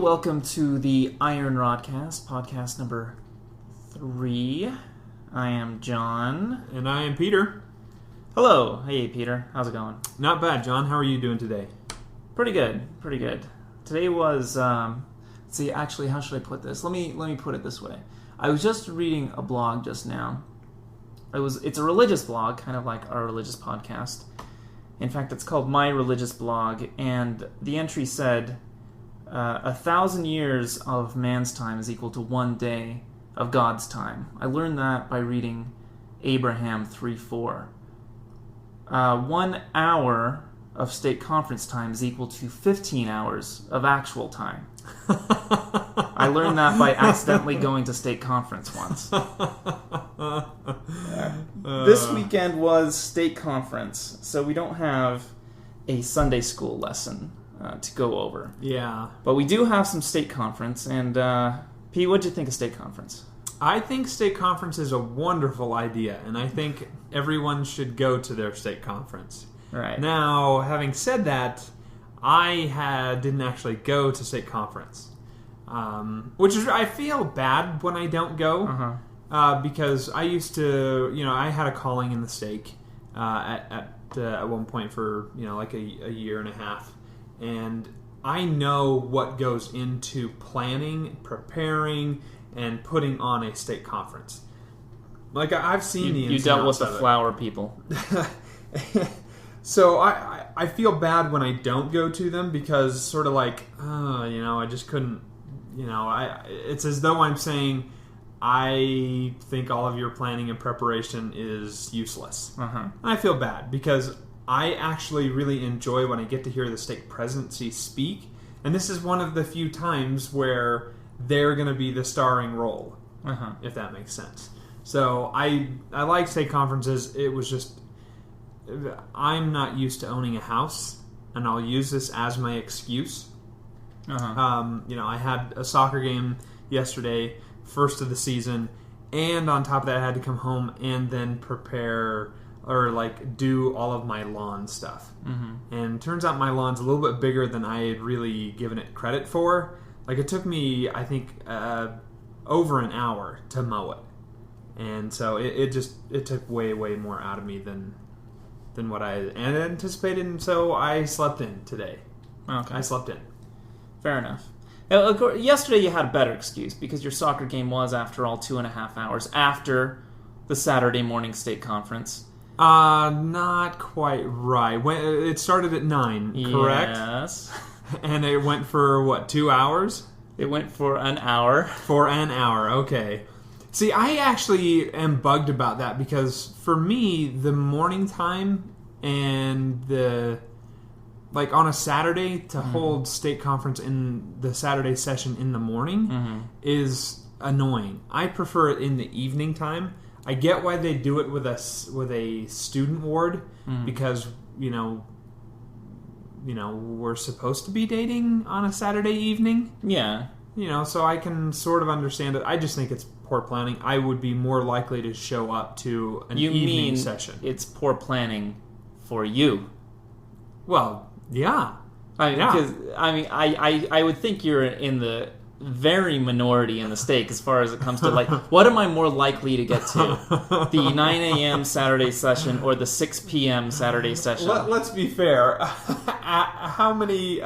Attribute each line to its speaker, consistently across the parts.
Speaker 1: welcome to the IronRodcast, podcast number 3. I am John.
Speaker 2: And I am Peter.
Speaker 1: Hello. Hey, Peter. How's it going?
Speaker 2: Not bad, John. How are you doing today?
Speaker 1: Pretty good. Today was, let's see, actually, how should I put this? Let me put it this way. I was just reading a blog just now. It's a religious blog, kind of like our religious podcast. In fact, it's called My Religious Blog, and the entry said, 1,000 years of man's time is equal to 1 day of God's time. I learned that by reading Abraham 3:4. 1 hour of state conference time is equal to 15 hours of actual time. I learned that by accidentally going to state conference once. This weekend was state conference, so we don't have a Sunday school lesson to go over.
Speaker 2: Yeah.
Speaker 1: But we do have some state conference, and Pete, what'd you think of state conference?
Speaker 2: I think state conference is a wonderful idea, and I think everyone should go to their state conference.
Speaker 1: Right.
Speaker 2: Now, having said that, I didn't actually go to state conference, which is, I feel bad when I don't go, because I used to, I had a calling in the stake at one point for, like a year and a half, and I know what goes into planning, preparing, and putting on a state conference. Like, I've seen the ins and outs.
Speaker 1: You dealt with the flower people.
Speaker 2: So I feel bad when I don't go to them because sort of like, I just couldn't, it's as though I'm saying, I think all of your planning and preparation is useless. I feel bad because I actually really enjoy when I get to hear the stake presidency speak, and this is one of the few times where they're going to be the starring role, if that makes sense. So I like state conferences. It was just, I'm not used to owning a house, and I'll use this as my excuse. I had a soccer game yesterday, first of the season, and on top of that I had to come home and then prepare or do all of my lawn stuff. And it turns out my lawn's a little bit bigger than I had really given it credit for. It took me, I think, over an hour to mow it. And so it took way, way more out of me than what I anticipated, and so I slept in today.
Speaker 1: Okay.
Speaker 2: I slept in.
Speaker 1: Fair enough. Yesterday you had a better excuse because your soccer game was, after all, 2.5 hours after the Saturday morning state conference.
Speaker 2: Not quite right. It started at 9, correct?
Speaker 1: Yes.
Speaker 2: And it went for, 2 hours?
Speaker 1: It went for an hour. For an hour,
Speaker 2: okay. See, I actually am bugged about that because for me, the morning time and on a Saturday to hold state conference in the Saturday session in the morning is annoying. I prefer it in the evening time. I get why they do it with a student ward because, we're supposed to be dating on a Saturday evening.
Speaker 1: Yeah.
Speaker 2: So I can sort of understand it. I just think it's poor planning. I would be more likely to show up to an evening session.
Speaker 1: It's poor planning for you.
Speaker 2: Well, yeah.
Speaker 1: Because I would think you're in the very minority in the stake as far as it comes to what am I more likely to get to? The 9 a.m. Saturday session or the 6 p.m. Saturday session?
Speaker 2: Let's be fair. How many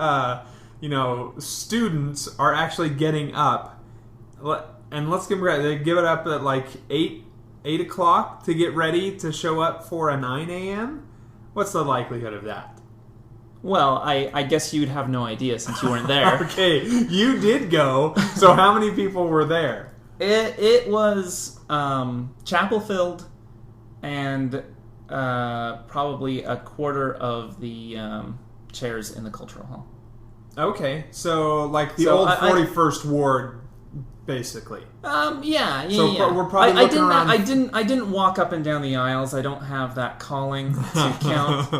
Speaker 2: students are actually getting up? And let's give them credit. They give it up at 8 o'clock to get ready to show up for a 9 a.m.? What's the likelihood of that?
Speaker 1: Well, I guess you'd have no idea since you weren't there.
Speaker 2: Okay, you did go. So how many people were there?
Speaker 1: It was chapel filled, and probably a quarter of the chairs in the cultural hall.
Speaker 2: Okay, so old 41st ward, basically.
Speaker 1: Yeah.
Speaker 2: So we're probably looking around.
Speaker 1: I didn't walk up and down the aisles. I don't have that calling to count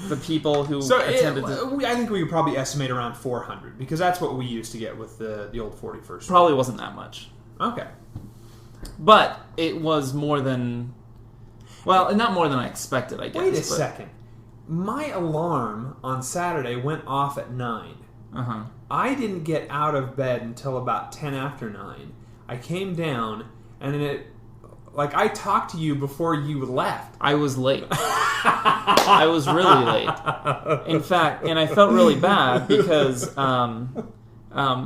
Speaker 1: the people who attended.
Speaker 2: I think we could probably estimate around 400 because that's what we used to get with the old 41st.
Speaker 1: Probably wasn't that much.
Speaker 2: Okay,
Speaker 1: but it was more than. Well, not more than I expected. I guess.
Speaker 2: Wait a second. My alarm on Saturday went off at 9. I didn't get out of bed until about 10 after 9. I came down, and I talked to you before you left.
Speaker 1: I was late. I was really late. In fact, and I felt really bad because, and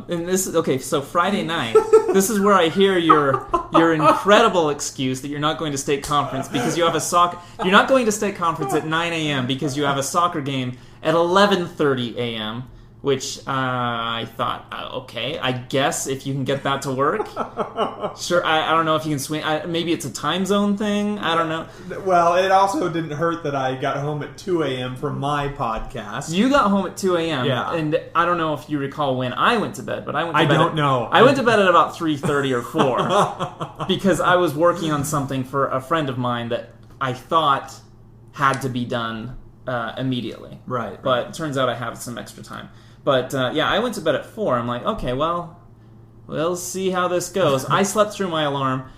Speaker 1: this is, okay, so Friday night, this is where I hear your incredible excuse that you're not going to state conference because you have you're not going to state conference at 9 a.m. because you have a soccer game at 11:30 a.m., which I thought, okay, I guess if you can get that to work. Sure, I don't know if you can swing. Maybe it's a time zone thing. I don't know.
Speaker 2: Well, it also didn't hurt that I got home at 2 a.m. from my podcast.
Speaker 1: You got home at 2 a.m.
Speaker 2: Yeah.
Speaker 1: And I don't know if you recall when I went to bed, but I went to bed.
Speaker 2: I don't know.
Speaker 1: I went to bed at about 3:30 or 4 because I was working on something for a friend of mine that I thought had to be done immediately.
Speaker 2: Right.
Speaker 1: But it turns out I have some extra time. But, yeah, I went to bed at 4. I'm like, okay, well, we'll see how this goes. I slept through my alarm,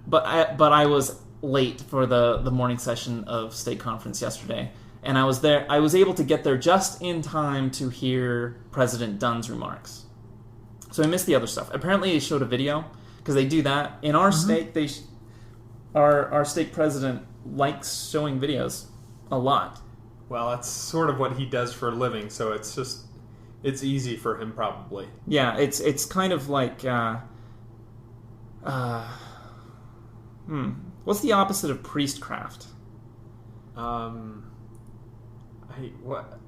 Speaker 1: but I was late for the morning session of state conference yesterday. And I was there. I was able to get there just in time to hear President Dunn's remarks. So I missed the other stuff. Apparently they showed a video, because they do that. In our state, our state president likes showing videos a lot.
Speaker 2: Well, that's sort of what he does for a living, so it's easy for him, probably.
Speaker 1: Yeah, it's kind of like, what's the opposite of priestcraft?
Speaker 2: What?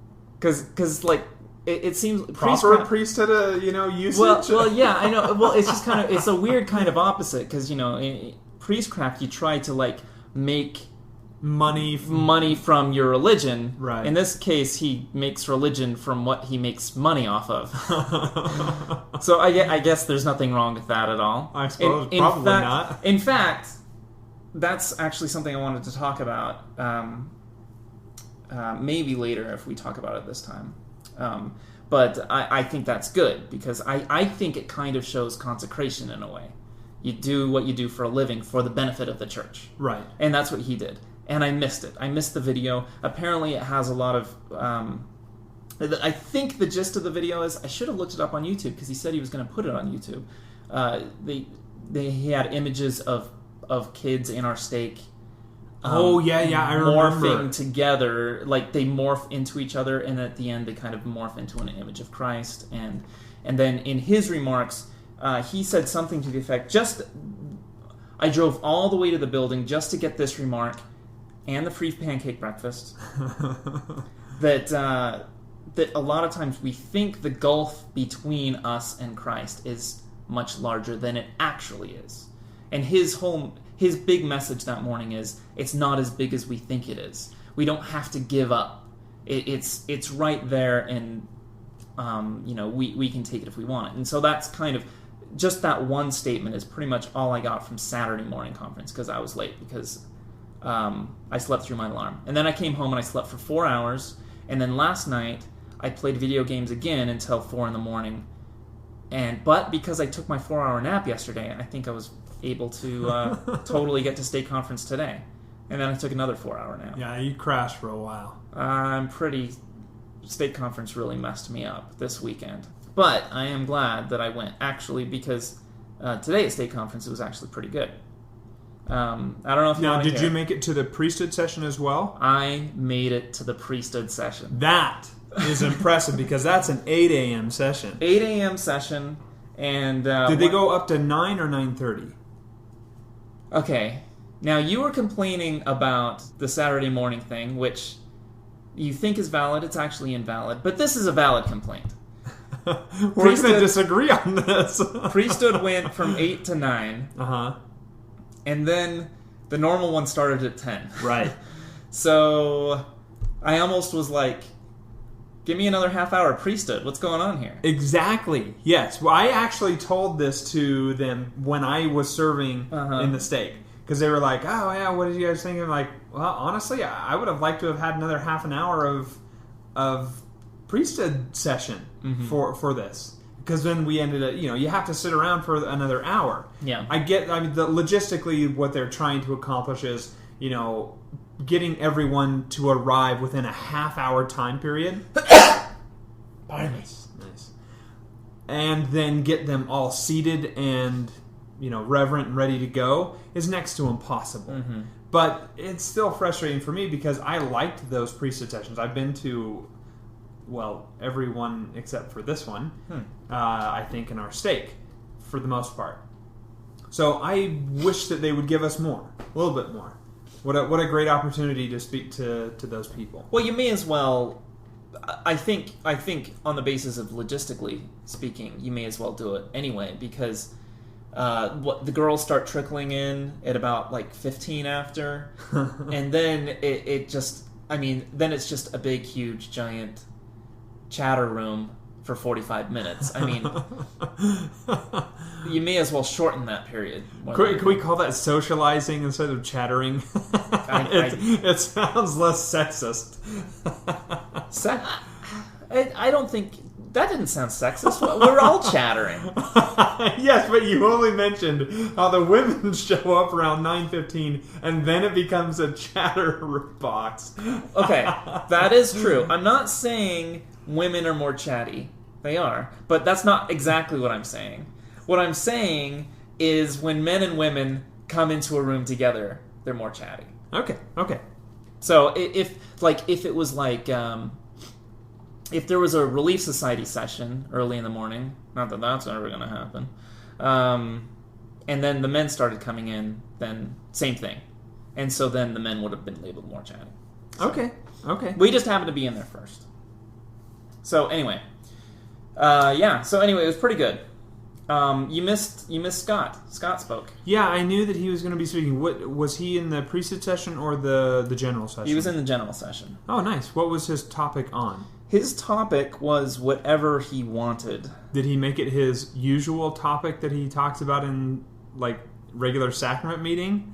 Speaker 1: Because like it seems
Speaker 2: proper priesthood, usage.
Speaker 1: Well, yeah, I know. Well, it's just kind of it's a weird kind of opposite because in priestcraft you try to like make money from your religion.
Speaker 2: Right.
Speaker 1: In this case, he makes religion from what he makes money off of. So I guess there's nothing wrong with that at all.
Speaker 2: I suppose probably not.
Speaker 1: In fact, that's actually something I wanted to talk about. Maybe later if we talk about it this time. But I think that's good because I think it kind of shows consecration in a way. You do what you do for a living for the benefit of the church.
Speaker 2: Right.
Speaker 1: And that's what he did. And I missed it. I missed the video. Apparently it has a lot of... I think the gist of the video is... I should have looked it up on YouTube because he said he was going to put it on YouTube. He had images of kids in our stake.
Speaker 2: I remember.
Speaker 1: Morphing together. Like they morph into each other and at the end they kind of morph into an image of Christ. And then in his remarks, he said something to the effect, I drove all the way to the building just to get this remark and the free pancake breakfast. that a lot of times we think the gulf between us and Christ is much larger than it actually is. And his big message that morning is, it's not as big as we think it is. We don't have to give up. It's right there, and we can take it if we want it. And so that's kind of just that one statement is pretty much all I got from Saturday morning conference because I was late because I slept through my alarm. And then I came home and I slept for 4 hours. And then last night I played video games again until 4 in the morning. But because I took my 4-hour nap yesterday, I think I was able to totally get to state conference today. And then I took another 4-hour nap.
Speaker 2: Yeah, you crashed for a while.
Speaker 1: State conference really messed me up this weekend. But I am glad that I went, actually, because today at state conference it was actually pretty good. I don't know if you want to
Speaker 2: did you make it to the priesthood session as well?
Speaker 1: I made it to the priesthood session.
Speaker 2: That is impressive because that's an 8 a.m. session.
Speaker 1: 8 a.m. session. And
Speaker 2: did they go up to 9 or 9:30?
Speaker 1: Okay. Now, you were complaining about the Saturday morning thing, which you think is valid. It's actually invalid. But this is a valid complaint.
Speaker 2: We're going to disagree on this.
Speaker 1: Priesthood went from 8 to 9.
Speaker 2: Uh-huh.
Speaker 1: And then the normal one started at 10.
Speaker 2: Right.
Speaker 1: So I almost was like, give me another half hour priesthood. What's going on here?
Speaker 2: Exactly. Yes. Well, I actually told this to them when I was serving in the stake. Because they were like, oh, yeah, what did you guys think? I'm like, well, honestly, I would have liked to have had another half an hour of priesthood session for this. Because then we ended up, you have to sit around for another hour.
Speaker 1: Yeah.
Speaker 2: Logistically, what they're trying to accomplish is, getting everyone to arrive within a half-hour time period.
Speaker 1: Pardon me.
Speaker 2: Nice. and then get them all seated and, reverent and ready to go is next to impossible.
Speaker 1: Mm-hmm.
Speaker 2: But it's still frustrating for me because I liked those priesthood sessions. I've been to, every one except for this one, I think, in our stake, for the most part. So I wish that they would give us more, a little bit more. What a great opportunity to speak to those people.
Speaker 1: Well, you may as well. I think on the basis of logistically speaking, you may as well do it anyway, because the girls start trickling in at about 15 after, and then it just. I mean, then it's just a big, huge, giant chatter room for 45 minutes. I mean, you may as well shorten that period.
Speaker 2: Can we call that socializing instead of chattering? It sounds less sexist.
Speaker 1: I don't think... That didn't sound sexist. We're all chattering.
Speaker 2: Yes, but you only mentioned how the women show up around 9:15, and then it becomes a chatter box.
Speaker 1: Okay, that is true. I'm not saying women are more chatty. They are. But that's not exactly what I'm saying. What I'm saying is when men and women come into a room together, they're more chatty.
Speaker 2: Okay.
Speaker 1: So if it was if there was a Relief Society session early in the morning, not that that's ever going to happen, and then the men started coming in, then same thing. And so then the men would have been labeled more chatty. So
Speaker 2: Okay.
Speaker 1: we just happened to be in there first. So anyway, So anyway, it was pretty good. You missed Scott. Scott spoke.
Speaker 2: Yeah, I knew that he was going to be speaking. What was he in the priesthood session or the general session?
Speaker 1: He was in the general session.
Speaker 2: Oh, nice. What was his topic on?
Speaker 1: His topic was whatever he wanted.
Speaker 2: Did he make it his usual topic that he talks about in regular sacrament meeting?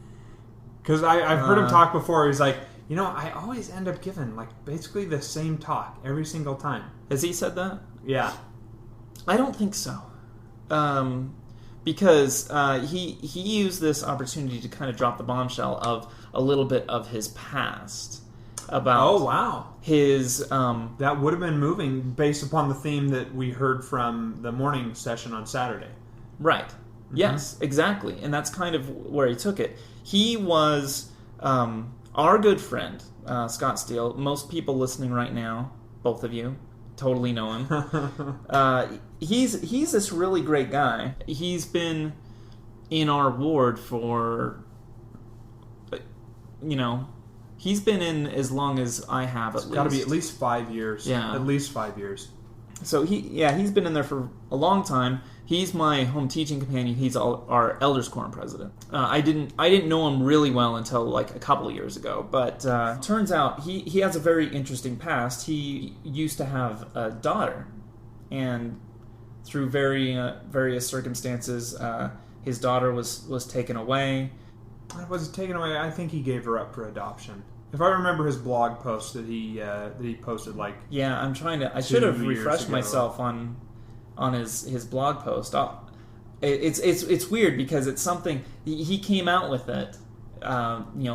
Speaker 2: Because I've heard him talk before. He's like, I always end up giving basically the same talk every single time.
Speaker 1: Has he said that?
Speaker 2: Yeah.
Speaker 1: I don't think so. Because he used this opportunity to kind of drop the bombshell of a little bit of his past. About his...
Speaker 2: that would have been moving based upon the theme that we heard from the morning session on Saturday.
Speaker 1: Right. Mm-hmm. Yes, exactly. And that's kind of where he took it. He was our good friend, Scott Steele. Most people listening right now, both of you, totally know him. He's this really great guy. He's been in our ward for, he's been in as long as I have. It's
Speaker 2: got to be at least 5 years.
Speaker 1: Yeah,
Speaker 2: at least 5 years.
Speaker 1: So he's been in there for a long time. He's my home teaching companion. He's our elders quorum president. I didn't know him really well until a couple of years ago, but turns out he has a very interesting past. He used to have a daughter, and through various circumstances, his daughter was taken away.
Speaker 2: Was it taken away? I think he gave her up for adoption. If I remember his blog post that he posted
Speaker 1: Yeah, I'm trying to. I should have refreshed myself on his blog post. It's weird because it's something he came out with it,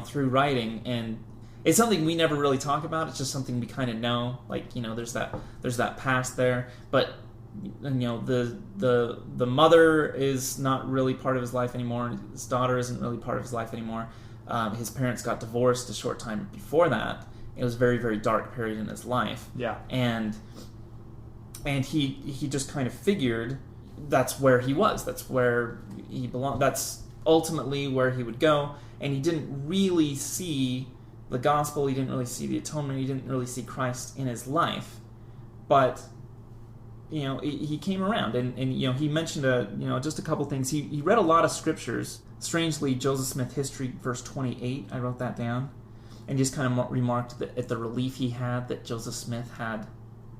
Speaker 1: through writing, and it's something we never really talk about. It's just something we kind of know. There's that past there, but the mother is not really part of his life anymore. His daughter isn't really part of his life anymore. His parents got divorced a short time before that. It was a very, very dark period in his life.
Speaker 2: Yeah.
Speaker 1: And he just kind of figured that's where he was. That's where he belonged. That's ultimately where he would go. And he didn't really see the gospel. He didn't really see the atonement. He didn't really see Christ in his life. But he came around, and he mentioned just a couple things. He read a lot of scriptures. Strangely, Joseph Smith History, verse 28. I wrote that down, and just kind of remarked at the relief he had that Joseph Smith had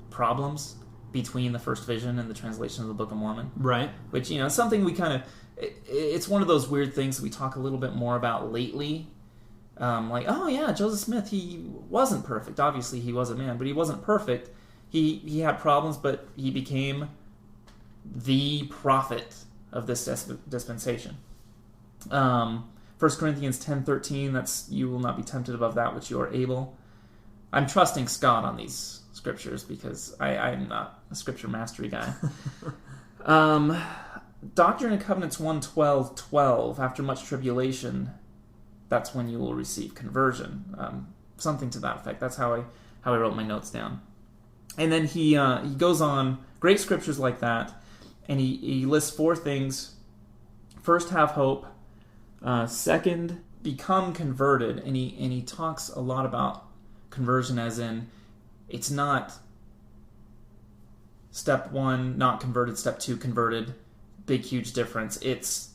Speaker 1: problems between the first vision and the translation of the Book of Mormon.
Speaker 2: Right.
Speaker 1: Which something we kind of. It's one of those weird things that we talk a little bit more about lately. Joseph Smith, he wasn't perfect. Obviously, he was a man, but he wasn't perfect. He had problems, but he became the prophet of this dispensation. 1 Corinthians 10:13, that's, you will not be tempted above that which you are able. I'm trusting Scott on these scriptures because I'm not a scripture mastery guy. Doctrine and Covenants 1:12:12. After much tribulation, that's when you will receive conversion. Something to that effect. That's how I wrote my notes down. And then he goes on, great scriptures like that, and he lists 4 things. First, have hope. Second, become converted. And he talks a lot about conversion as in, it's not step 1, not converted, step 2, converted. Big, huge difference. It's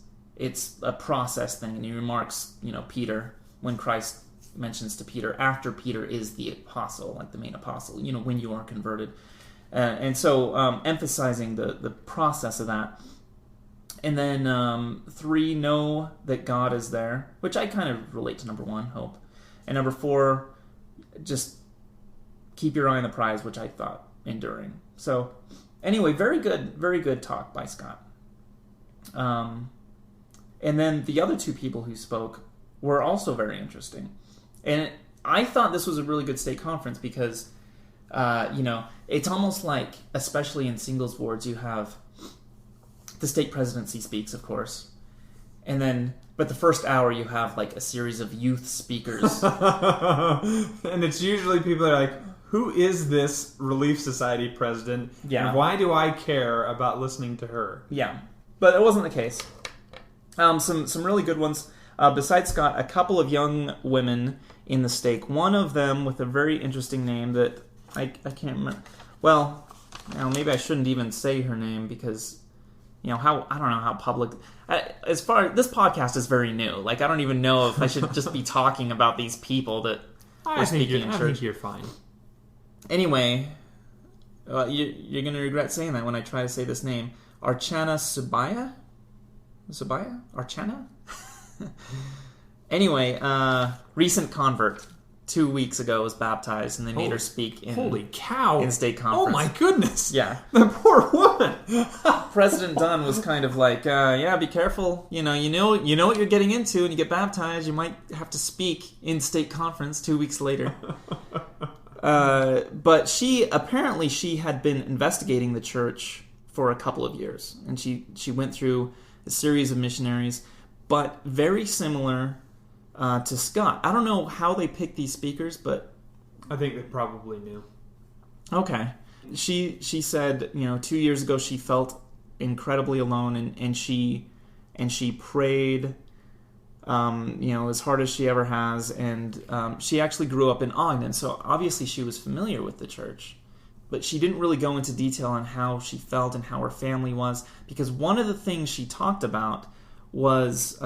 Speaker 1: a process thing. And he remarks, Peter, when Christ mentions to Peter, after Peter is the apostle, like the main apostle, when you are converted. And so emphasizing the process of that. And then 3, know that God is there, which I kind of relate to number 1, hope. And number 4, just keep your eye on the prize, which I thought enduring. So anyway, very good talk by Scott. And then the other 2 people who spoke were also very interesting. And I thought this was a really good state conference because, it's almost like, especially in singles wards, you have the state presidency speaks, of course. And then, but the first hour you have like a series of youth speakers.
Speaker 2: And it's usually people that are like, who is this Relief Society president?
Speaker 1: Yeah.
Speaker 2: And why do I care about listening to her?
Speaker 1: Yeah. But it wasn't the case. Some really good ones. Besides Scott, a couple of young women in the stake. One of them with a very interesting name that I can't remember. Well, maybe I shouldn't even say her name because, I don't know how public. As far this podcast is very new. Like I don't even know if I should just be talking about these people that were speaking in church.
Speaker 2: I think you're fine.
Speaker 1: Anyway, you're going to regret saying that when I try to say this name. Archana Subaya? Archana? Anyway, recent convert. 2 weeks ago was baptized, and they made her speak in
Speaker 2: holy cow
Speaker 1: in state conference.
Speaker 2: Oh my goodness!
Speaker 1: Yeah,
Speaker 2: the poor woman.
Speaker 1: President Dunn was kind of like, be careful. You know what you're getting into when you get baptized. You might have to speak in state conference 2 weeks later. But she had been investigating the church for a couple of years, and she went through a series of missionaries, but very similar to Scott. I don't know how they picked these speakers, but
Speaker 2: I think they probably knew. Okay.
Speaker 1: She said, 2 years ago she felt incredibly alone, and she prayed, as hard as she ever has, and she actually grew up in Ogden, so obviously she was familiar with the church. But she didn't really go into detail on how she felt and how her family was, because one of the things she talked about was,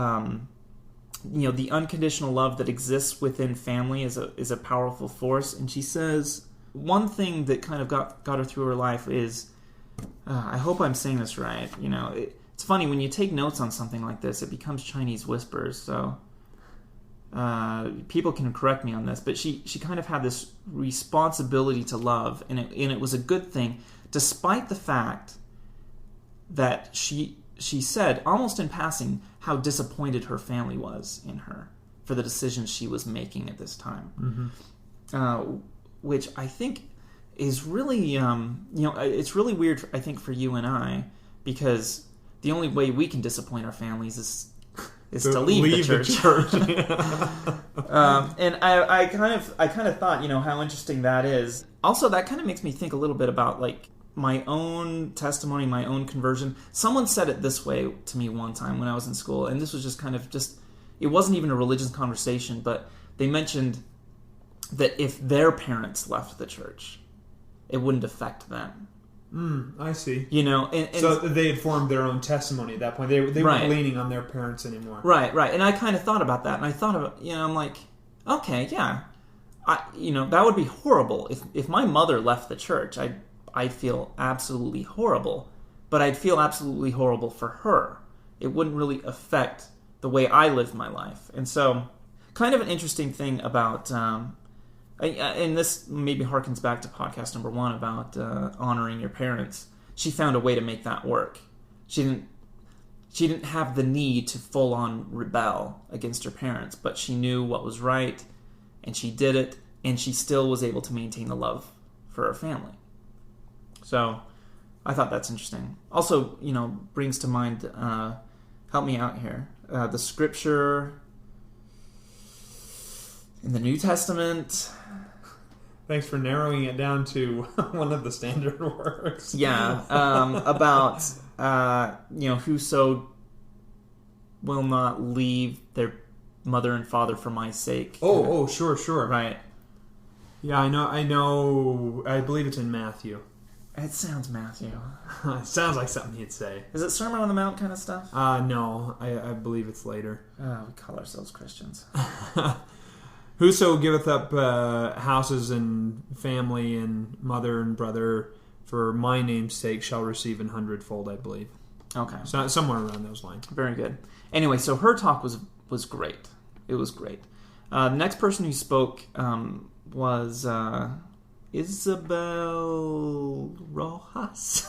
Speaker 1: the unconditional love that exists within family is a powerful force. And she says one thing that kind of got her through her life is, I hope I'm saying this right. It's funny when you take notes on something like this, it becomes Chinese whispers. So people can correct me on this, but she kind of had this responsibility to love, and it was a good thing, despite the fact that she said, almost in passing, how disappointed her family was in her for the decisions she was making at this time. Mm-hmm. Which I think is really, it's really weird, I think, for you and I, because the only way we can disappoint our families is to leave the church. And I kind of thought, how interesting that is. Also, that kind of makes me think a little bit about, like, my own testimony, my own conversion. Someone said it this way to me one time when I was in school, and this was it wasn't even a religious conversation, but they mentioned that if their parents left the church, it wouldn't affect them.
Speaker 2: I see.
Speaker 1: And
Speaker 2: so they had formed their own testimony at that point. They weren't leaning on their parents anymore.
Speaker 1: Right. And I kind of thought about that, and I thought about, I'm like, okay, yeah, that would be horrible if my mother left the church. I'd feel absolutely horrible, but I'd feel absolutely horrible for her. It wouldn't really affect the way I lived my life. And so, kind of an interesting thing about, and this maybe harkens back to podcast number 1 about honoring your parents. She found a way to make that work. She didn't have the need to full on rebel against her parents, but she knew what was right, and she did it, and she still was able to maintain the love for her family. So, I thought that's interesting. Also, brings to mind, help me out here, the scripture in the New Testament.
Speaker 2: Thanks for narrowing it down to one of the standard works.
Speaker 1: Yeah, about, whoso will not leave their mother and father for my sake.
Speaker 2: Sure.
Speaker 1: Right.
Speaker 2: Yeah, I know. I believe it's in Matthew.
Speaker 1: It sounds Matthew.
Speaker 2: It sounds like something he'd say.
Speaker 1: Is it Sermon on the Mount kind of stuff?
Speaker 2: No, I believe it's later.
Speaker 1: We call ourselves Christians.
Speaker 2: Whoso giveth up houses and family and mother and brother for my name's sake shall receive 100-fold, I believe.
Speaker 1: Okay.
Speaker 2: So, somewhere around those lines.
Speaker 1: Very good. Anyway, so her talk was great. It was great. The next person who spoke was Isabel Rojas.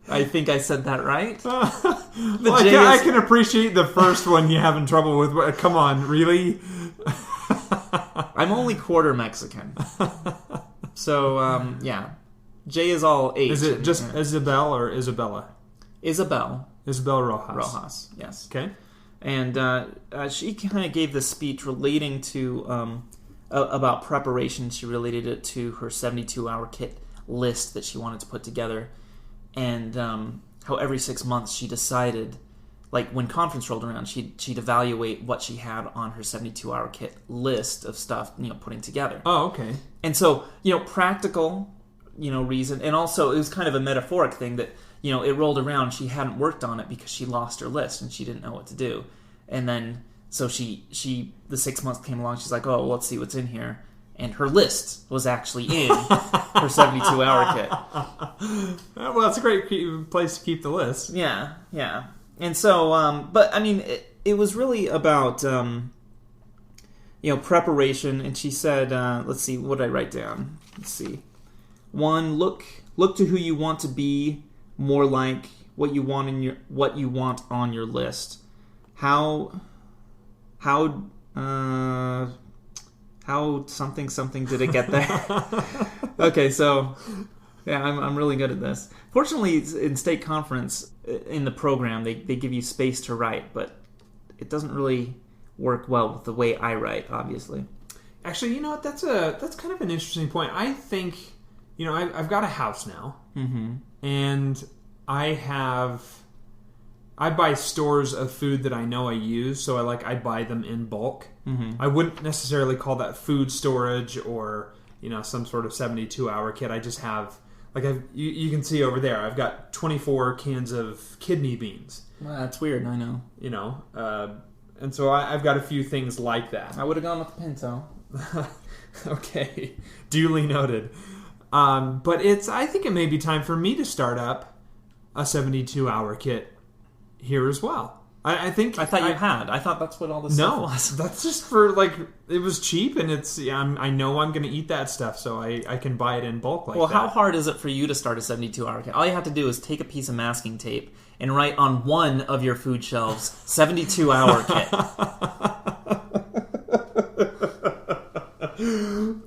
Speaker 1: I think I said that right.
Speaker 2: I can appreciate the first one you having trouble with. Come on, really?
Speaker 1: I'm only quarter Mexican. So, yeah. J is all H.
Speaker 2: Is it just Isabel or Isabella?
Speaker 1: Isabel.
Speaker 2: Isabel Rojas.
Speaker 1: Rojas, yes.
Speaker 2: Okay.
Speaker 1: And she kind of gave this speech relating to about preparation. She related it to her 72-hour kit list that she wanted to put together. And how every 6 months she decided, like when conference rolled around, she'd evaluate what she had on her 72-hour kit list of stuff, putting together.
Speaker 2: Oh, okay.
Speaker 1: And so, practical, reason, and also it was kind of a metaphoric thing that, it rolled around, she hadn't worked on it because she lost her list and she didn't know what to do. And then, so the 6 months came along, she's like, oh, well, let's see what's in here. And her list was actually in her 72-hour kit.
Speaker 2: Well, that's a great place to keep the list.
Speaker 1: Yeah. And so, but I mean, it was really about, preparation. And she said, let's see, what did I write down? Let's see. 1, look to who you want to be, more like what you want on your list. How something did it get there? Okay, so yeah, I'm really good at this. Fortunately, in state conference, in the program, they give you space to write, but it doesn't really work well with the way I write, obviously.
Speaker 2: Actually, you know what? That's kind of an interesting point. I think, I've got a house now, and I buy stores of food that I know I use, so I buy them in bulk. I wouldn't necessarily call that food storage or some sort of 72-hour kit. I just have you can see over there. I've got 24 cans of kidney beans.
Speaker 1: Well, that's weird. I know.
Speaker 2: And so I've got a few things like that.
Speaker 1: I would have gone with the Pinto.
Speaker 2: Okay, duly noted. But I think it may be time for me to start up a 72-hour kit here as well. I thought
Speaker 1: you had. I thought that's what all this stuff was.
Speaker 2: That's just for it was cheap, and I know I'm going to eat that stuff, so I can buy it in bulk like that.
Speaker 1: Well, how hard is it for you to start a 72-hour kit? All you have to do is take a piece of masking tape and write on one of your food shelves, 72-hour kit.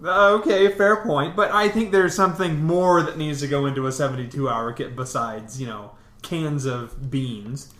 Speaker 2: Okay, fair point. But I think there's something more that needs to go into a 72-hour kit besides, cans of beans.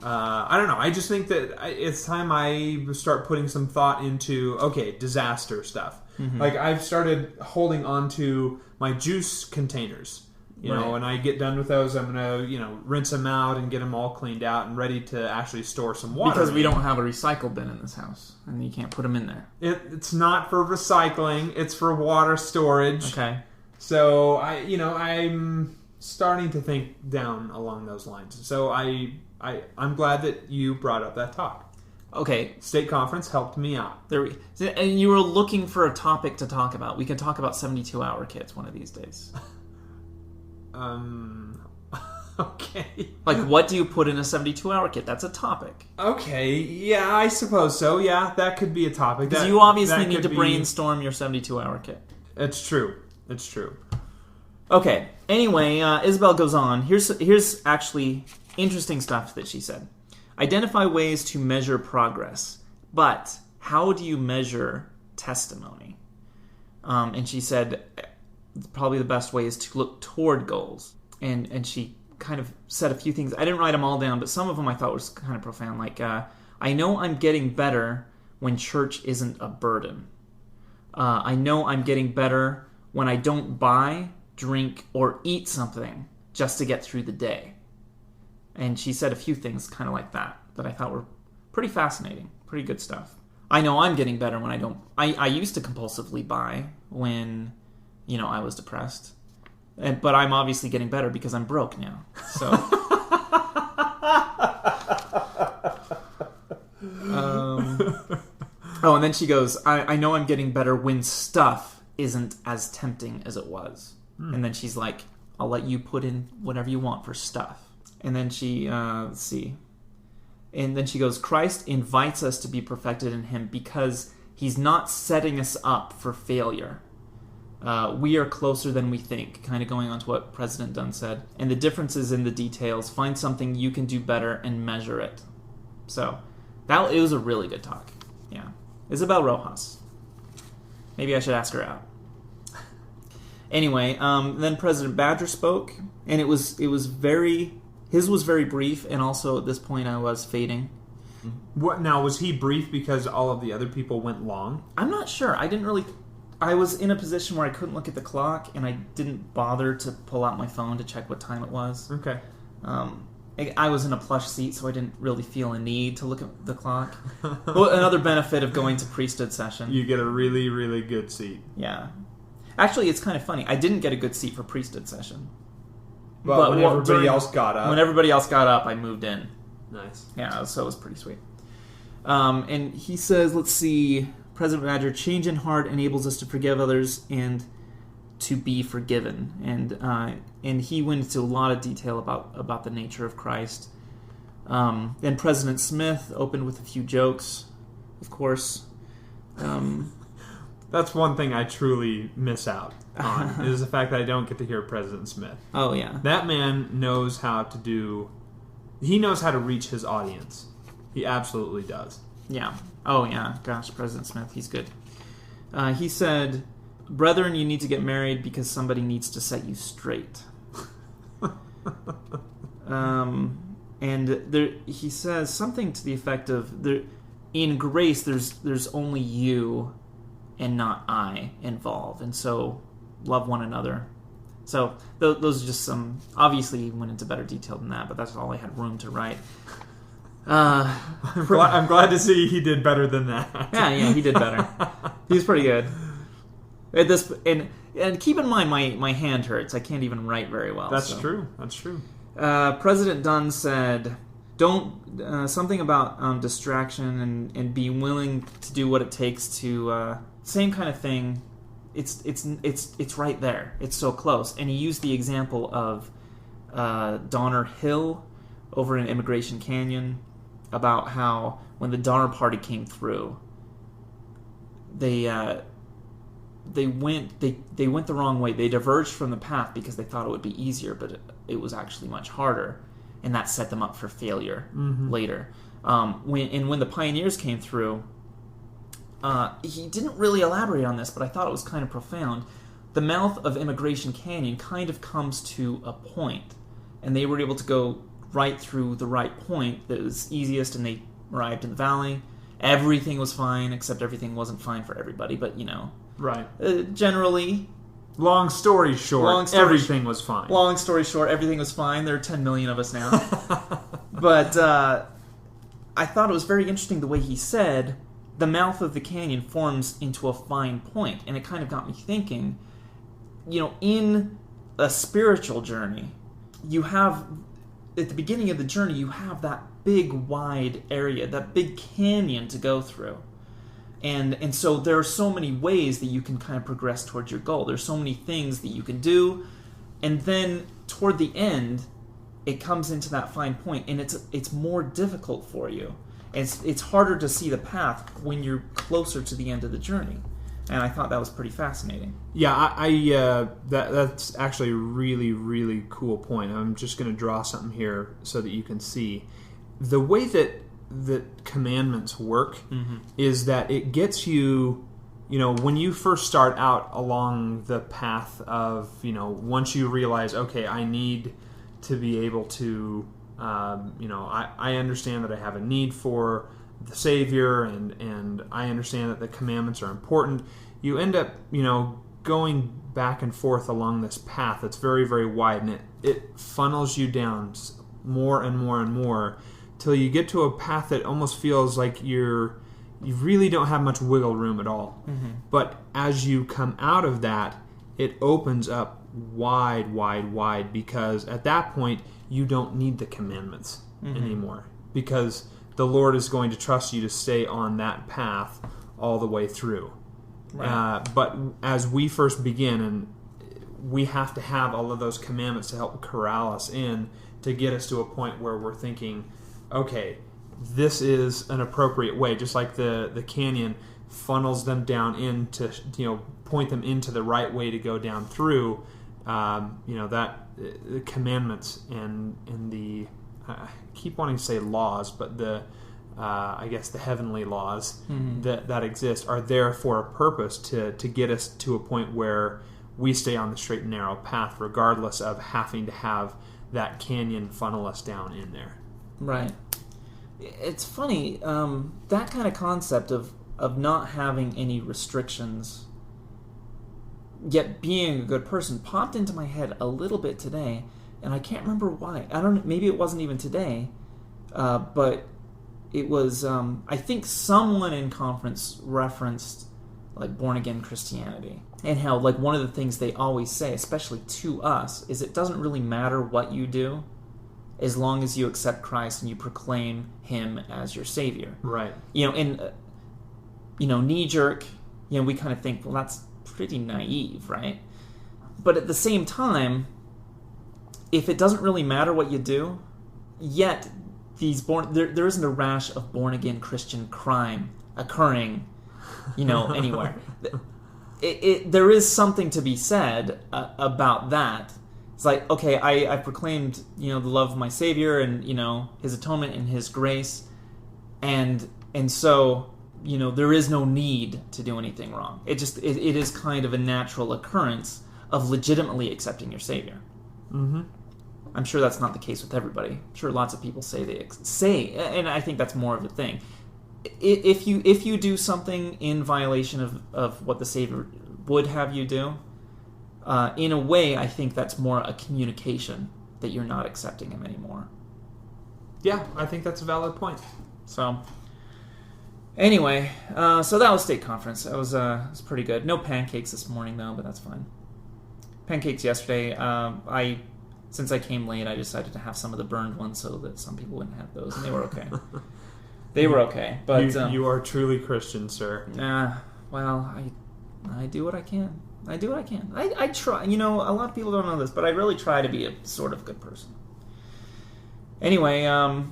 Speaker 2: I don't know. I just think that it's time I start putting some thought into, disaster stuff. I've started holding on to my juice containers, know, when I get done with those, I'm going to, rinse them out and get them all cleaned out and ready to actually store some water.
Speaker 1: Because we don't have a recycle bin in this house, and you can't put them in there.
Speaker 2: It's not for recycling. It's for water storage.
Speaker 1: Okay.
Speaker 2: So, I'm starting to think down along those lines. So, I'm glad that you brought up that talk.
Speaker 1: Okay.
Speaker 2: State conference helped me out.
Speaker 1: And you were looking for a topic to talk about. We can talk about 72-hour kits one of these days.
Speaker 2: Okay.
Speaker 1: What do you put in a 72-hour kit? That's a topic.
Speaker 2: Okay, yeah, I suppose so. Yeah, that could be a topic.
Speaker 1: Because you obviously need to brainstorm your 72-hour kit.
Speaker 2: It's true.
Speaker 1: Okay, anyway, Isabel goes on. Here's actually interesting stuff that she said. Identify ways to measure progress, but how do you measure testimony? And she said, probably the best way is to look toward goals. And she kind of said a few things. I didn't write them all down, but some of them I thought was kind of profound. Like, I know I'm getting better when church isn't a burden. I know I'm getting better when I don't buy, drink, or eat something just to get through the day. And she said a few things kind of like that I thought were pretty fascinating, pretty good stuff. I know I'm getting better when I don't... I used to compulsively buy when, I was depressed. But I'm obviously getting better because I'm broke now. So... and then she goes, I know I'm getting better when stuff isn't as tempting as it was. And then she's like, I'll let you put in whatever you want for stuff. And then she, let's see. And then she goes, Christ invites us to be perfected in him because he's not setting us up for failure. We are closer than we think, kind of going on to what President Dunn said. And the difference is in the details. Find something you can do better and measure it. So, it was a really good talk. Yeah. Isabel Rojas. Maybe I should ask her out. Anyway, then President Badger spoke, and it was very... His was very brief, and also at this point I was fading.
Speaker 2: What now? Was he brief because all of the other people went long?
Speaker 1: I'm not sure. I was in a position where I couldn't look at the clock, and I didn't bother to pull out my phone to check what time it was.
Speaker 2: Okay.
Speaker 1: I was in a plush seat, so I didn't really feel a need to look at the clock. Well, another benefit of going to priesthood session.
Speaker 2: You get a really, really good seat.
Speaker 1: Yeah. Actually, it's kind of funny. I didn't get a good seat for priesthood session.
Speaker 2: But when everybody else got up.
Speaker 1: When everybody else got up, I moved in.
Speaker 2: Nice.
Speaker 1: Yeah, so it was pretty sweet. And he says, let's see, President Badger, change in heart enables us to forgive others and to be forgiven. And he went into a lot of detail about the nature of Christ. Then President Smith opened with a few jokes, of course.
Speaker 2: That's one thing I truly miss out on, is the fact that I don't get to hear President Smith.
Speaker 1: Oh, yeah.
Speaker 2: That man knows how to do... He knows how to reach his audience. He absolutely does.
Speaker 1: Yeah. Oh, yeah. Gosh, President Smith, he's good. He said, Brethren, you need to get married because somebody needs to set you straight. He says something to the effect of, in grace, there's only you and not I involved, and so love one another. So those are just some... Obviously, he went into better detail than that, but that's all I had room to write.
Speaker 2: I'm glad to see he did better than that.
Speaker 1: Yeah, he did better. He's pretty good. At this, and keep in mind, my hand hurts. I can't even write very well.
Speaker 2: That's true.
Speaker 1: President Dunn said, "Don't something about distraction and be willing to do what it takes to same kind of thing. It's right there. It's so close." And he used the example of Donner Hill over in Immigration Canyon, about how when the Donner Party came through, they went the wrong way. They diverged from the path because they thought it would be easier, but it was actually much harder, and that set them up for failure later. When the pioneers came through, he didn't really elaborate on this, but I thought it was kind of profound. The mouth of Immigration Canyon kind of comes to a point, and they were able to go right through the right point that was easiest, and they arrived in the valley. Everything was fine, except everything wasn't fine for everybody, but
Speaker 2: right.
Speaker 1: Generally...
Speaker 2: Long story short, everything was fine.
Speaker 1: Long story short, everything was fine. There are 10 million of us now. But I thought it was very interesting the way he said, the mouth of the canyon forms into a fine point, and it kind of got me thinking, in a spiritual journey, you have... At the beginning of the journey, you have that big, wide area, that big canyon to go through. And so there are so many ways that you can kind of progress towards your goal. There's so many things that you can do. And then toward the end, it comes into that fine point, and it's more difficult for you. It's harder to see the path when you're closer to the end of the journey. And I thought that was pretty fascinating.
Speaker 2: Yeah, that's actually a really, really cool point. I'm just going to draw something here so that you can see. The way that commandments work is that it gets you when you first start out along the path of, once you realize, okay, I need to be able to, I understand that I have a need for the Savior, and I understand that the commandments are important. You end up, going back and forth along this path that's very, very wide, and it funnels you down more and more and more till you get to a path that almost feels like you really don't have much wiggle room at all.
Speaker 1: Mm-hmm.
Speaker 2: But as you come out of that, it opens up wide, wide, wide, because at that point you don't need the commandments anymore, because the Lord is going to trust you to stay on that path all the way through. Right. But as we first begin, and we have to have all of those commandments to help corral us in, to get us to a point where we're thinking, okay, this is an appropriate way, just like the canyon funnels them down into, point them into the right way to go down through, that the commandments and the, I keep wanting to say laws, but I guess the heavenly laws that exist are there for a purpose, to get us to a point where we stay on the straight and narrow path, regardless of having to have that canyon funnel us down in there.
Speaker 1: Right. It's funny, that kind of concept of not having any restrictions, yet being a good person, popped into my head a little bit today, and I can't remember why. Maybe it wasn't even today, but it was, I think someone in conference referenced like born-again Christianity, and how like one of the things they always say, especially to us, is it doesn't really matter what you do as long as you accept Christ and you proclaim Him as your Savior.
Speaker 2: Right.
Speaker 1: Knee-jerk, we kind of think, well, that's pretty naive, right? But at the same time, if it doesn't really matter what you do, yet there isn't a rash of born-again Christian crime occurring, anywhere. There is something to be said about that. It's like, okay, I proclaimed, the love of my Savior and, His atonement and His grace, and so, there is no need to do anything wrong. It is kind of a natural occurrence of legitimately accepting your Savior.
Speaker 2: Mm-hmm.
Speaker 1: I'm sure that's not the case with everybody. I'm sure lots of people say, and I think that's more of the thing. If you do something in violation of what the Savior would have you do, in a way, I think that's more a communication that you're not accepting Him anymore.
Speaker 2: Yeah, I think that's a valid point.
Speaker 1: So, anyway, so that was state conference. It was pretty good. No pancakes this morning, though, but that's fine. Pancakes yesterday. Since I came late, I decided to have some of the burned ones so that some people wouldn't have those, and they were okay. They were okay, but
Speaker 2: you are truly Christian, sir.
Speaker 1: Well, I do what I can. I do what I can. I try. A lot of people don't know this, but I really try to be a sort of good person. Anyway,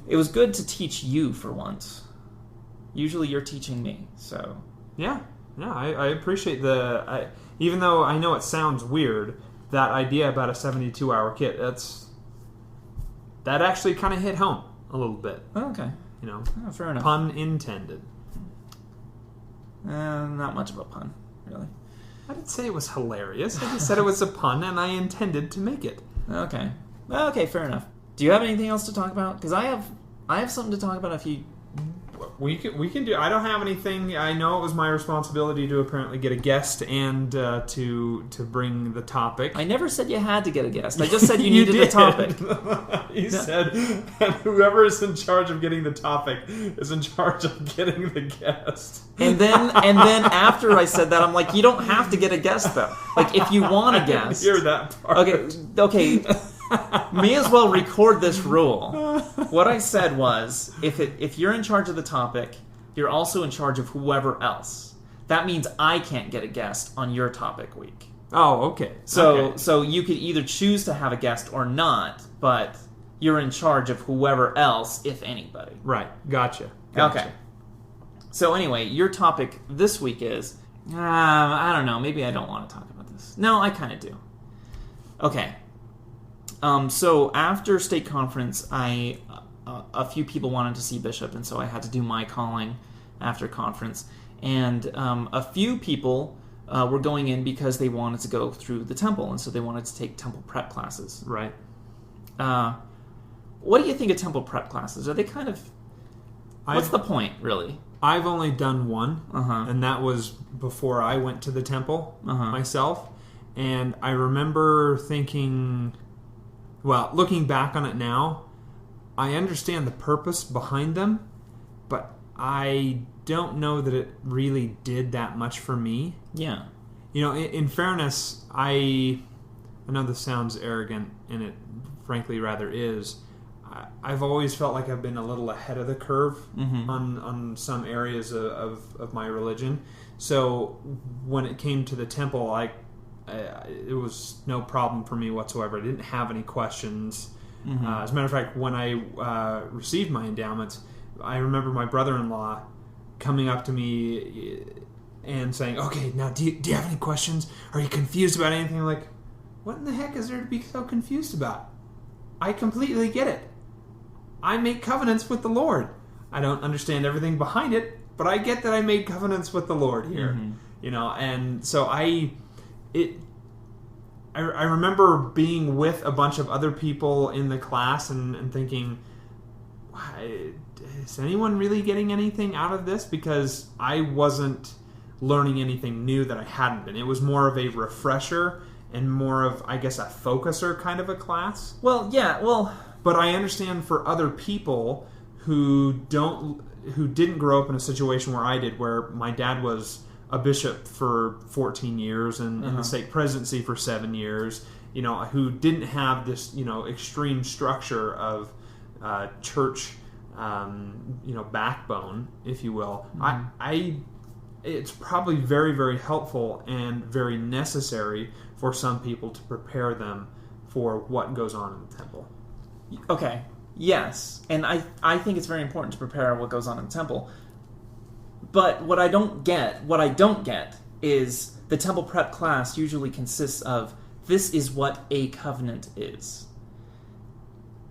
Speaker 1: it was good to teach you for once. Usually you're teaching me, so...
Speaker 2: Yeah, I appreciate even though I know it sounds weird, that idea about a 72-hour kit, that actually kind of hit home a little bit.
Speaker 1: Oh, okay. Fair enough.
Speaker 2: Pun intended.
Speaker 1: Not much of a pun, really.
Speaker 2: I didn't say it was hilarious. I just said it was a pun, and I intended to make it.
Speaker 1: Okay. Okay, fair enough. Do you have anything else to talk about? Because I have something to talk about if you...
Speaker 2: We can do... I don't have anything. I know it was my responsibility to apparently get a guest and to bring the topic.
Speaker 1: I never said you had to get a guest. I just said you needed the topic.
Speaker 2: You said that whoever is in charge of getting the topic is in charge of getting the guest.
Speaker 1: And then after I said that, I'm like, you don't have to get a guest, though. Like, if you want a guest...
Speaker 2: I didn't hear that part.
Speaker 1: Okay. May as well record this rule. What I said was, if you're in charge of the topic, you're also in charge of whoever else. That means I can't get a guest on your topic week.
Speaker 2: Oh, okay.
Speaker 1: So you could either choose to have a guest or not, but you're in charge of whoever else, if anybody.
Speaker 2: Right. Gotcha.
Speaker 1: Okay. So anyway, your topic this week is, I don't know, maybe I don't want to talk about this. No, I kind of do. Okay. So after state conference, a few people wanted to see Bishop, and so I had to do my calling after conference. And a few people were going in because they wanted to go through the temple, and so they wanted to take temple prep classes.
Speaker 2: Right.
Speaker 1: What do you think of temple prep classes? Are they kind of... What's the point, really?
Speaker 2: I've only done one,
Speaker 1: Uh-huh.
Speaker 2: and that was before I went to the temple
Speaker 1: Uh-huh.
Speaker 2: myself. And I remember thinking, well, looking back on it now, I understand the purpose behind them, but I don't know that it really did that much for me.
Speaker 1: Yeah.
Speaker 2: You know, in fairness, I know this sounds arrogant, and it frankly rather is. I've always felt like I've been a little ahead of the curve on some areas of my religion. So when it came to the temple, it was no problem for me whatsoever. I didn't have any questions. As a matter of fact, when I received my endowments, I remember my brother-in-law coming up to me and saying, "Okay, now do you have any questions? Are you confused about anything?" I'm like, what in the heck is there to be so confused about? I completely get it. I make covenants with the Lord. I don't understand everything behind it, but I get that I made covenants with the Lord here. You know, and so I remember being with a bunch of other people in the class and thinking, is anyone really getting anything out of this? Because I wasn't learning anything new that I hadn't been. It was more of a refresher and more of, I guess, a focuser kind of a class.
Speaker 1: Well, yeah, well...
Speaker 2: But I understand for other people who didn't grow up in a situation where I did, where my dad was a bishop for 14 years and in the stake presidency for 7 years, you know, who didn't have this, you know, extreme structure of church, you know, backbone, if you will. It's probably very, very helpful and very necessary for some people to prepare them for what goes on in the temple.
Speaker 1: Okay, yes, and I think it's very important to prepare what goes on in the temple. But what I don't get is the temple prep class usually consists of, this is what a covenant is.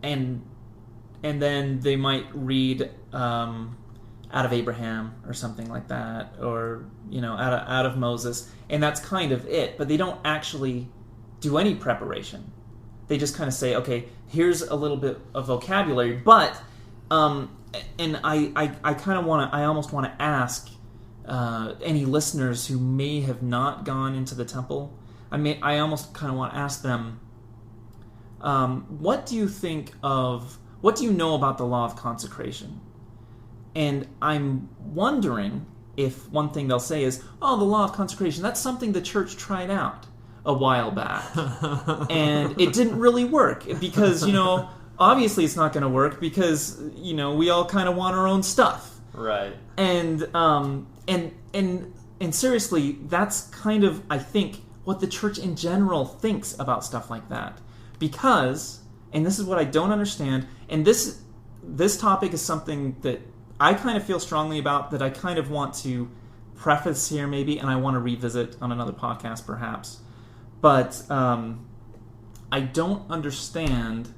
Speaker 1: And then they might read out of Abraham or something like that, or, you know, out of Moses, and that's kind of it. But they don't actually do any preparation. They just kind of say, okay, here's a little bit of vocabulary, but and I kind of want to, I almost want to ask any listeners who may have not gone into the temple, I almost kind of want to ask them, what do you know about the law of consecration? And I'm wondering if one thing they'll say is, oh, the law of consecration, that's something the church tried out a while back, and it didn't really work because, you know, obviously it's not going to work because, you know, we all kind of want our own stuff,
Speaker 2: right?
Speaker 1: And seriously, that's kind of, I think, what the church in general thinks about stuff like that. Because, and this is what I don't understand, and this topic is something that I kind of feel strongly about, that I kind of want to preface here maybe, and I want to revisit on another podcast perhaps. But I don't understand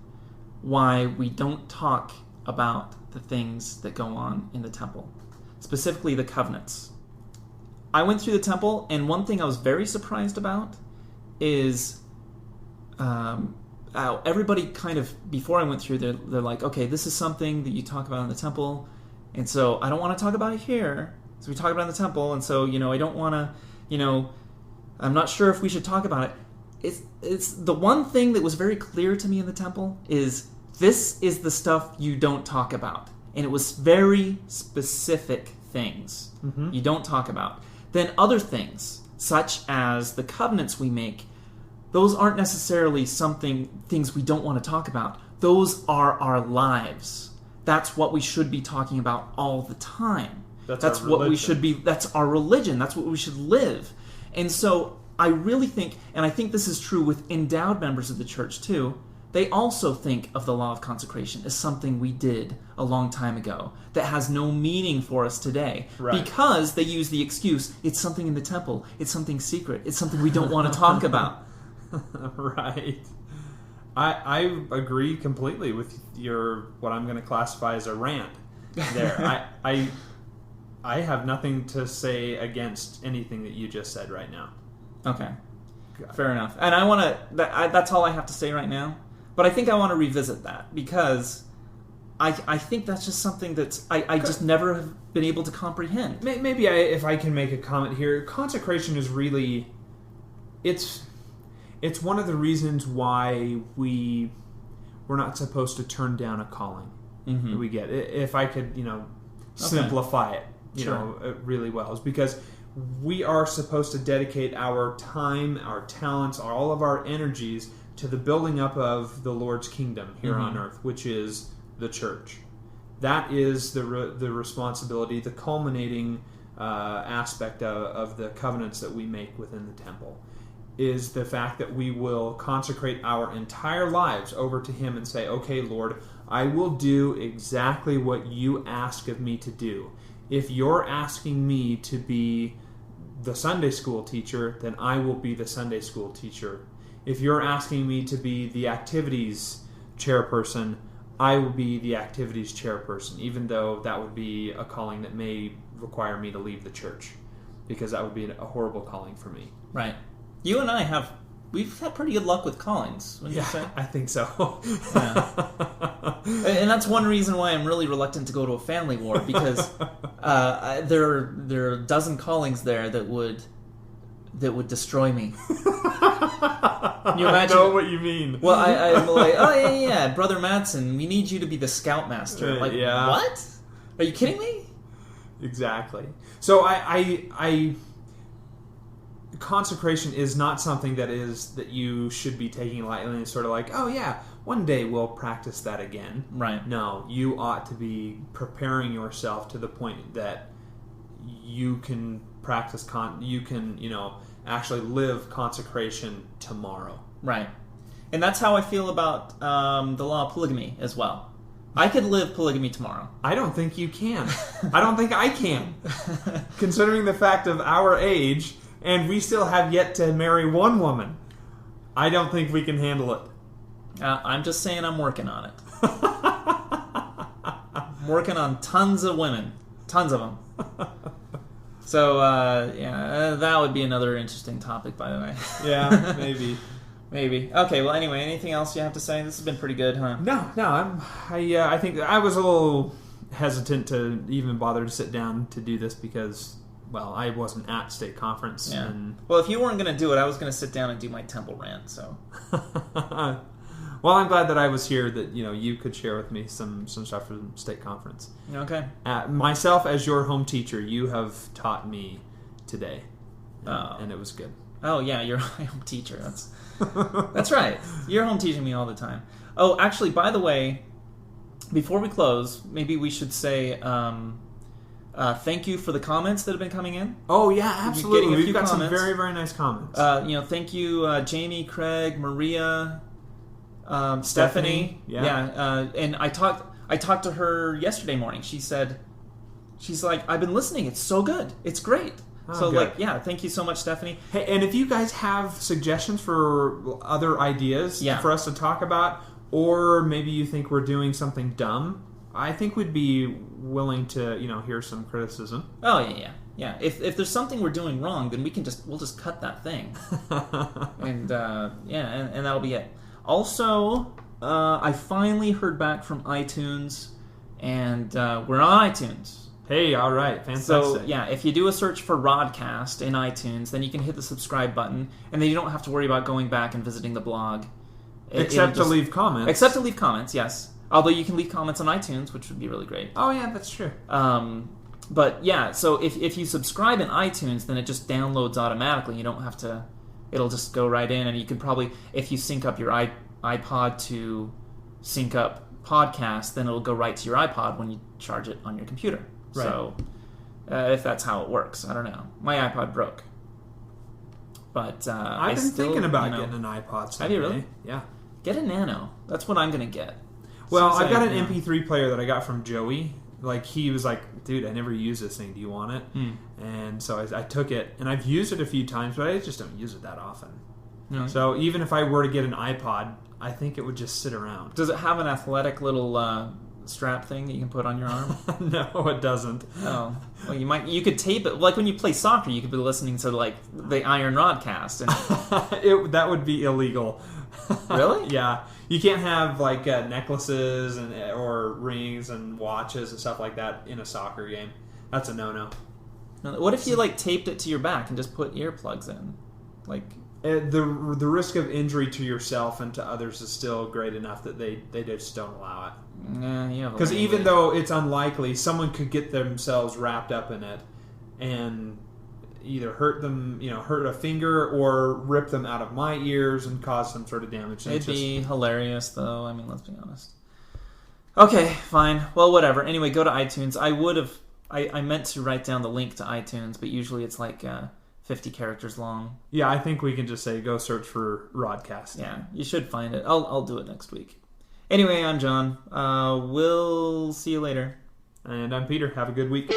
Speaker 1: why we don't talk about the things that go on in the temple, specifically the covenants. I went through the temple, and one thing I was very surprised about is everybody kind of, before I went through, they're like, okay, this is something that you talk about in the temple, and so I don't want to talk about it here. So we talk about it in the temple, and so, you know, I don't want to, you know, I'm not sure if we should talk about it. It's the one thing that was very clear to me in the temple is, this is the stuff you don't talk about. And it was very specific things you don't talk about. Then other things, such as the covenants we make, those aren't necessarily things we don't want to talk about. Those are our lives. That's what we should be talking about all the time. That's what we should be. That's our religion. That's what we should live. And so I really think, and I think this is true with endowed members of the church too, they also think of the law of consecration as something we did a long time ago that has no meaning for us today. Right. Because they use the excuse, it's something in the temple, it's something secret, it's something we don't want to talk about.
Speaker 2: Right. I agree completely with what I'm going to classify as a rant there. I have nothing to say against anything that you just said right now.
Speaker 1: Okay. Fair enough. And I want to... That's all I have to say right now. But I think I want to revisit that because I think that's just something that's... I just never have been able to comprehend.
Speaker 2: Maybe if I can make a comment here, consecration is really... It's one of the reasons why we're not supposed to turn down a calling that we get. If I could, simplify it, really well, is because we are supposed to dedicate our time, our talents, all of our energies to the building up of the Lord's kingdom here on earth, which is the church. That is the responsibility, the culminating aspect of the covenants that we make within the temple, is the fact that we will consecrate our entire lives over to Him and say, okay, Lord, I will do exactly what you ask of me to do. If you're asking me to be the Sunday school teacher, then I will be the Sunday school teacher. If you're asking me to be the activities chairperson, I will be the activities chairperson, even though that would be a calling that may require me to leave the church, because that would be a horrible calling for me.
Speaker 1: Right. You and I we've had pretty good luck with callings, wouldn't you say?
Speaker 2: I think so.
Speaker 1: Yeah. And that's one reason why I'm really reluctant to go to a family ward, because there are a dozen callings there that would destroy me. Can you imagine?
Speaker 2: I know what you mean.
Speaker 1: Well, I'm like, oh yeah, Brother Madsen, we need you to be the scoutmaster. Like, what? Are you kidding me?
Speaker 2: Exactly. So I consecration is not something that you should be taking lightly and sort of like, oh yeah, one day we'll practice that again.
Speaker 1: Right.
Speaker 2: No, you ought to be preparing yourself to the point that you can practice actually live consecration tomorrow.
Speaker 1: Right. And that's how I feel about the law of polygamy as well. I could live polygamy tomorrow.
Speaker 2: I don't think you can. I don't think I can. Considering the fact of our age, and we still have yet to marry one woman, I don't think we can handle it.
Speaker 1: I'm just saying I'm working on it. I'm working on tons of women. Tons of them. So, that would be another interesting topic, by the way.
Speaker 2: Yeah, maybe.
Speaker 1: Maybe. Okay, well, anyway, anything else you have to say? This has been pretty good, huh?
Speaker 2: No, I think I was a little hesitant to even bother to sit down to do this because, well, I wasn't at state conference.
Speaker 1: Yeah.
Speaker 2: And...
Speaker 1: Well, if you weren't going to do it, I was going to sit down and do my temple rant, so...
Speaker 2: Well, I'm glad that I was here, that you could share with me some stuff from state conference.
Speaker 1: Okay.
Speaker 2: Myself, as your home teacher, you have taught me today, and it was good.
Speaker 1: Oh yeah, you're my home teacher. That's right. You're home teaching me all the time. Oh, actually, by the way, before we close, maybe we should say thank you for the comments that have been coming in.
Speaker 2: Oh yeah, absolutely. We've got
Speaker 1: comments.
Speaker 2: Some very, very nice comments.
Speaker 1: Thank you, Jamie, Craig, Maria. Stephanie. Yeah. And I talked to her yesterday morning. She's like, I've been listening. It's so good. It's great.
Speaker 2: Oh,
Speaker 1: so
Speaker 2: good.
Speaker 1: Thank you so much, Stephanie.
Speaker 2: Hey, and if you guys have suggestions for other ideas for us to talk about, or maybe you think we're doing something dumb, I think we'd be willing to, hear some criticism.
Speaker 1: Oh yeah. If there's something we're doing wrong, then we'll just cut that thing. and that'll be it. Also, I finally heard back from iTunes, and we're on iTunes.
Speaker 2: Hey, all right, fantastic.
Speaker 1: So, if you do a search for Rodcast in iTunes, then you can hit the subscribe button, and then you don't have to worry about going back and visiting the blog.
Speaker 2: Except to leave comments.
Speaker 1: Except to leave comments, yes. Although you can leave comments on iTunes, which would be really great.
Speaker 2: Oh, yeah, that's true.
Speaker 1: So if you subscribe in iTunes, then it just downloads automatically. You don't have to... It'll just go right in, and you can probably, if you sync up your iPod to sync up podcast, then it'll go right to your iPod when you charge it on your computer. Right. So, if that's how it works, I don't know. My iPod broke, but
Speaker 2: I've been thinking about getting an iPod someday.
Speaker 1: Have you really?
Speaker 2: Yeah.
Speaker 1: Get a Nano. That's what I'm gonna get.
Speaker 2: Well, I've got an MP3 player that I got from Joey. Like, he was like, dude, I never use this thing. Do you want it? And so I took it, and I've used it a few times, but I just don't use it that often. No. So even if I were to get an iPod, I think it would just sit around.
Speaker 1: Does it have an athletic little strap thing that you can put on your arm?
Speaker 2: No, it doesn't.
Speaker 1: Oh, well, you could tape it. Like when you play soccer, you could be listening to like the IronRodcast. And
Speaker 2: That would be illegal.
Speaker 1: Really?
Speaker 2: Yeah, you can't have like necklaces or rings and watches and stuff like that in a soccer game. That's a no-no.
Speaker 1: What if you like taped it to your back and just put earplugs in? Like
Speaker 2: the risk of injury to yourself and to others is still great enough that they just don't allow it.
Speaker 1: Yeah,
Speaker 2: because even though it's unlikely, someone could get themselves wrapped up in it and either hurt a finger or rip them out of my ears and cause some sort of damage.
Speaker 1: It'd be hilarious, though. I mean, let's be honest. Okay, fine. Well, whatever. Anyway, go to iTunes. I meant to write down the link to iTunes, but usually it's like 50 characters long.
Speaker 2: Yeah, I think we can just say go search for Rodcast.
Speaker 1: Yeah, you should find it. I'll do it next week. Anyway, I'm John. We'll see you later.
Speaker 2: And I'm Peter. Have a good week.